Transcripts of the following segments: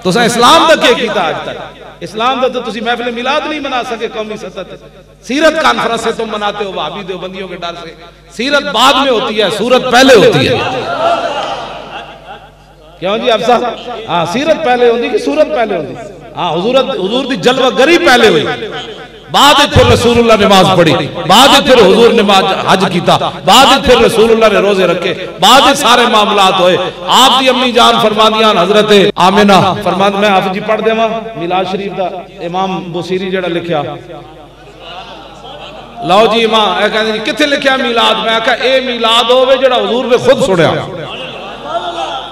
تو اسلام دا کیا کیتا آج تک؟ اسلام دا تو تسی محفل میلاد نہیں منا سکے قومی سطح تے. سیرت کانفرنس سے تم مناتے ہو وہابی دیوبندیوں کے ڈر سے. سیرت بعد میں ہوتی ہے، سورت پہلے ہوتی ہے. کیوں جی افضل؟ ہاں سیرت پہلے ہوتی کہ سورت پہلے ہوتی؟ ہاں حضور دی جلوہ گری پہلے ہوئی، بعد پھر رسول اللہ نماز پڑھی، بعد پھر حضور نماز حج کیتا، بعد پھر رسول اللہ نے روزے رکھے، بعد سارے معاملات ہوئے. آپ دی امی جان فرماندیاں حضرت آمنہ فرماند میں حافظ جی پڑھ دے ماں میلاد شریف دا امام بوسیری جڑا لکھیا. لو جی امام اے کہنے جی کتھے لکھیا میلاد؟ میں کہا اے میلاد ہوئے جڑا حضور نے خود سنیا.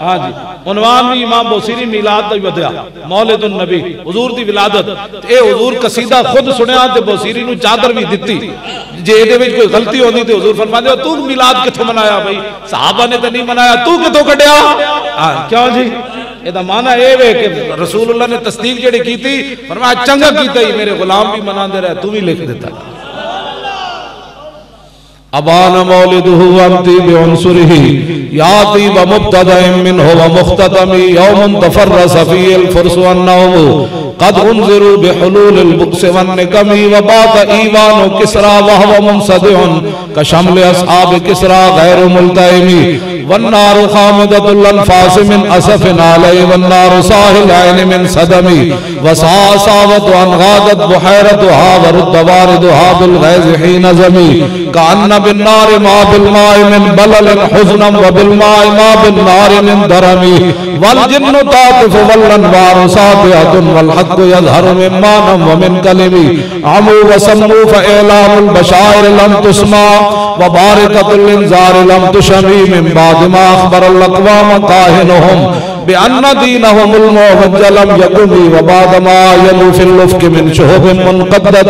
ہاں جی عنوان بھی امام بوسیری میلاد دا ودیا مولد النبی حضور دی ولادت. اے حضور قصیدہ خود سنیا تے بوسیری نو چادر بھی دیتی. جے دے وچ کوئی غلطی ہوندی تے حضور فرماندے ہو تو میلاد کتھوں منایا بھائی؟ صحابہ نے تے نہیں منایا، تو کتھوں کڈیا؟ کیوں جی؟ اے دا معنی اے وے کہ رسول اللہ نے تصدیق جڑی کیتی فرمایا چنگا کیتا ہی میرے غلام بھی مناندے رہے تو بھی لکھ دیتا. ابان مولدہ وانتی بعنصرہ یاتی ومبتدع منہ ومختتم یوم تفرس فی الفرس والنوم قد انذروا بحلول البؤس والنکم وبات ایوان کسرا وہو منصدع کشمل اصحاب کسرا غیر ملتئم والنار خامدۃ الانفاس من اسف علی والنار ساحل عین من صدم وساساوت ان غادت بحیرتها ورد واردها بالغیظ حین زمی کأن بالنار ما بالماء من بلل حزنا وبالماء ما بالنار من درمی والجن تاطف والانوار ساطعۃ والحق يظهر من مانم ومن کلمی عمو وسمو فإعلام البشائر لم تسمع وبارقۃ الانذار لم تشمی من بعد ما اخبر الاقوام قاہنهم بأن دینهم الموحد لم یقمی وبعد ما یلو فی اللفق من شہب منقدد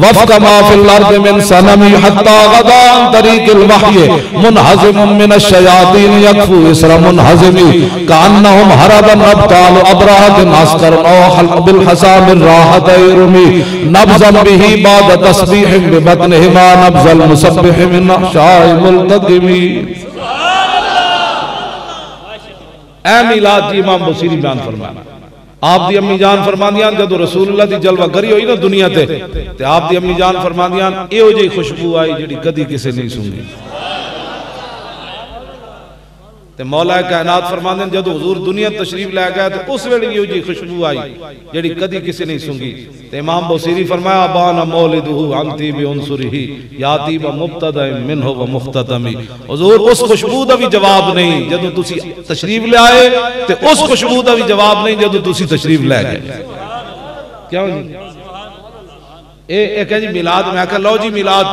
وفق ما فی الارض من سنمی حتی غدا عن طریق الوحی منحزم من الشیاطین یکفو اسر منحزمی کانہم حربا نبتال ابراہد عسکر اوحل بالحسام الراحت ایرمی نبزم بھی بعد تسبیح ببطنہما نبز المسبح من احشاء ملتقمی. اے میلاد جی امام بصیری بیان فرمانا آپ دی امی جان فرماندیاں جدو رسول اللہ دی جلوہ گری ہوئی نا دنیا تے آپ دی امی جان فرماندیاں اے ہو جی خوشبو آئی جڑی کدی کسے نہیں سنگی. تے مولا کائنات فرماندیاں جدو حضور دنیا تشریف لے گئے تو اس ویلے یہ جی خوشبو آئی جڑی کدی کسے نہیں سنگی. تے امام بصیری فرمایا بانا مولدہ انتی بعنصرہ یاتی بمبتدع منہ ومختتم. حضور اس خوشبو دا بھی جواب نہیں جدو تسی تشریف لے آئے تے اس خوشبو دا بھی جواب نہیں جدو تسی تشریف لے گئے. کیوں جی اے کہ جی میلاد میں کہا لو جی میلاد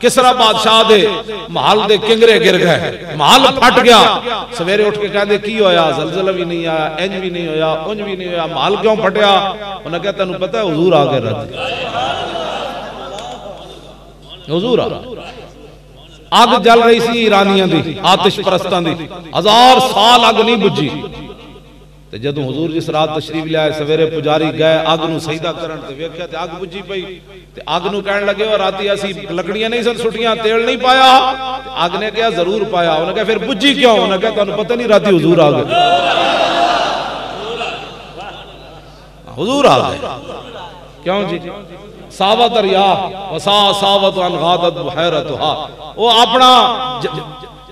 کسرا بادشاہ دے محل دے کنگرے گر گئے محل پھٹ گیا سویرے اٹھ کے کہہ دے کی ہویا زلزلہ بھی نہیں آیا انج بھی نہیں ہویا انج بھی نہیں ہویا محل کیوں پھٹیا انہوں نے کہا تنہوں پتہ ہے حضور آگے رہتے حضور آگے آگ جل رہی سی ایرانیاں دی آتش پرستان دی 1000 سال آگ نہیں بجھی. جدو حضور جس رات تشریف لے آئے سویرے پجاری گئے آگ نو سجدہ کرن تے ویکھیا تے آگ بجھی پئی تے آگ نو کہن لگے اور راتی اسی لکڑیاں نہیں سن سٹیاں تیل نہیں پایا. آگ نے کہا ضرور پایا. انہوں نے کہا پھر بجھی کیوں؟ انہوں نے کہا تانوں پتہ نہیں راتی حضور آ گئے حضور آ گئے. کیوں جی ساوت ریاح وسا ساوت ان غادت بحیرتها وہ اپنا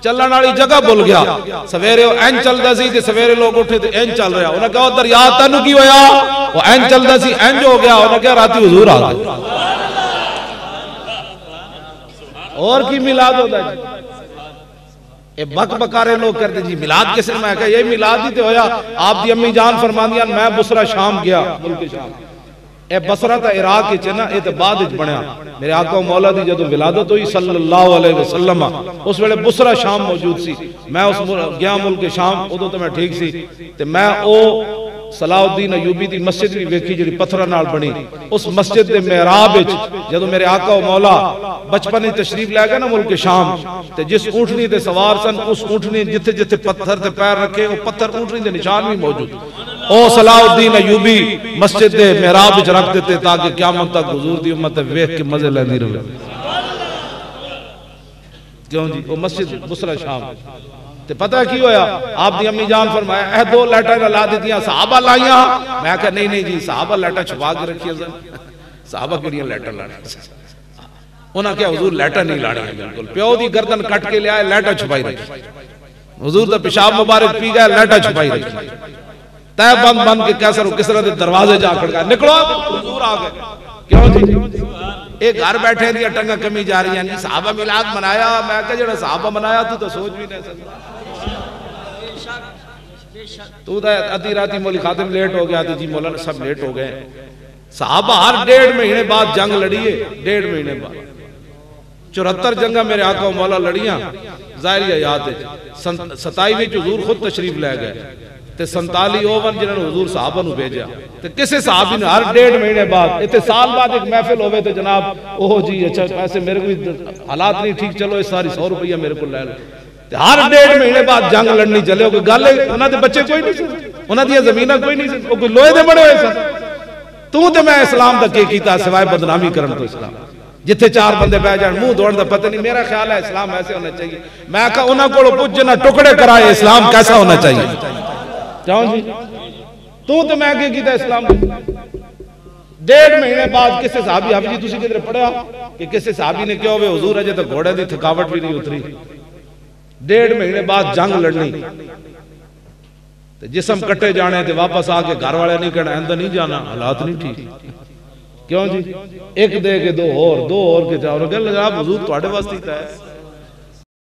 چلن والی جگہ بھول گیا. سویرے این چلدا سی تے سویرے لوگ اٹھے تے این چل رہا. انہاں کہا دریا تینوں کی ہویا؟ وہ این چلدا سی این ہو گیا. انہاں کہا راتی حضور آ گئے. اور کی میلاد ہوتا ہے اے بک بکارے لوگ کرتے جی میلاد کس نے؟ میں کہا یہ میلاد ہی تے ہویا. آپ دی امی جان فرماندیاں میں بصرہ شام گیا ملک شام. اے بصرہ تا عراق کی چنا اے تے بعد اچ بنیا. میرے آقا و مولا دی جدو ولادت ہوئی صلی اللہ علیہ وسلم اس ویلے بصرہ شام موجود سی. میں اس گیا ملک شام ادو تو میں ٹھیک سی تے میں او صلاح الدین ایوبی دی مسجد بھی ویکھی جڑی پتھراں نال بنی. اس مسجد دے محراب وچ جدو میرے آقا و مولا بچپن تشریف لے گئے نا ملک شام تے جس اونٹنی تے سوار سن اس اونٹنی جتھے جتھے پتھر تے پیر رکھے وہ پتھر اونٹنی دے نشان بھی موجود. او صلاح الدین ایوبی مسجد دے محراب وچ رکھ دیتے تاکہ قیامت تک حضور دی امت ویکھ کے مزے لیندی رہے. کیوں جی وہ مسجد بصرہ شام تے پتہ کی ہویا آپ دی امی جان فرمایا اے دو لیٹر لا دیتیاں صحابہ لائیاں میں کہا نہیں جی صحابہ لیٹر چھپا کے رکھی ہے صحابہ کیڑیاں لیٹر لانے انہاں کیا حضور لیٹر نہیں لانے ہیں بالکل پیو دی گردن کٹ کے لے آئے لیٹر چھپائی رکھی حضور دا پیشاب مبارک پی گئے لیٹر چھپائی رکھی تے بند کے کیسر و کسرہ دے دروازے جا کھڑ گئے نکلو حضور آ گئے کیوں جی ایک گھر بیٹھے دیا ٹنگا کمی جا رہی ہیں صحابہ میلاد منایا میں کہا جڑا صحابہ منایا تو سوچ بھی نہیں سکتا تو ادھی راتی مولی خاتم لیٹ ہو گیا تو جی مولانا سب لیٹ ہو گئے صحابہ ہر 1.5 مہینے بعد جنگ لڑیے 1.5 مہینے بعد 74 جنگا میرے آقا و مولا لڑیاں ظاہریہ یاد ہے 27 حضور خود تشریف لے گئے تے 47 اوون جنہوں نے حضور صحابہ نو بھیجا تے کسے صحابی نے ہر 1.5 مہینے بعد اتنے سال بعد ایک محفل ہوئے تو جناب اوہ جی اچھا پیسے میرے کو حالات نہیں ٹھیک چلو اس ساری 100 روپیہ میرے کو لے لو ہر 1.5 مہینے بعد جنگ لڑنی چلے کوئی گل ہے انہاں دے بچے کوئی نہیں سن انہاں دی زمینہ کوئی نہیں سن کوئی لوہے دے بڑے ہوئے سن تو تے میں اسلام دا کی کیتا سوائے بدنامی کرن تو اسلام جتھے 4 بندے بہ جان منہ دوڑن دا پتہ نہیں میرا خیال ہے اسلام ایسے ہونا چاہیے میں کہا انہاں کو پوچھ جنا ٹکڑے کرائے اسلام کیسا ہونا چاہیے کیوں جی تو میں کی کیتا اسلام 1.5 مہینے بعد کسے صحابی حافظ جی تسی کدھر پڑھا کہ کسے صحابی نے کیا ہوئے حضور اجے تو گھوڑے دی تھکاوٹ بھی نہیں اتری 1.5 مہینے بعد جنگ لڑنی جسم کٹے جانے تے واپس آ کے گھر والے نہیں کہنا اندر نہیں جانا حالات نہیں ٹھیک کیوں جی ایک دے کے دو اور کے جاؤ گل جناب حضور تواڈے واسطے ہے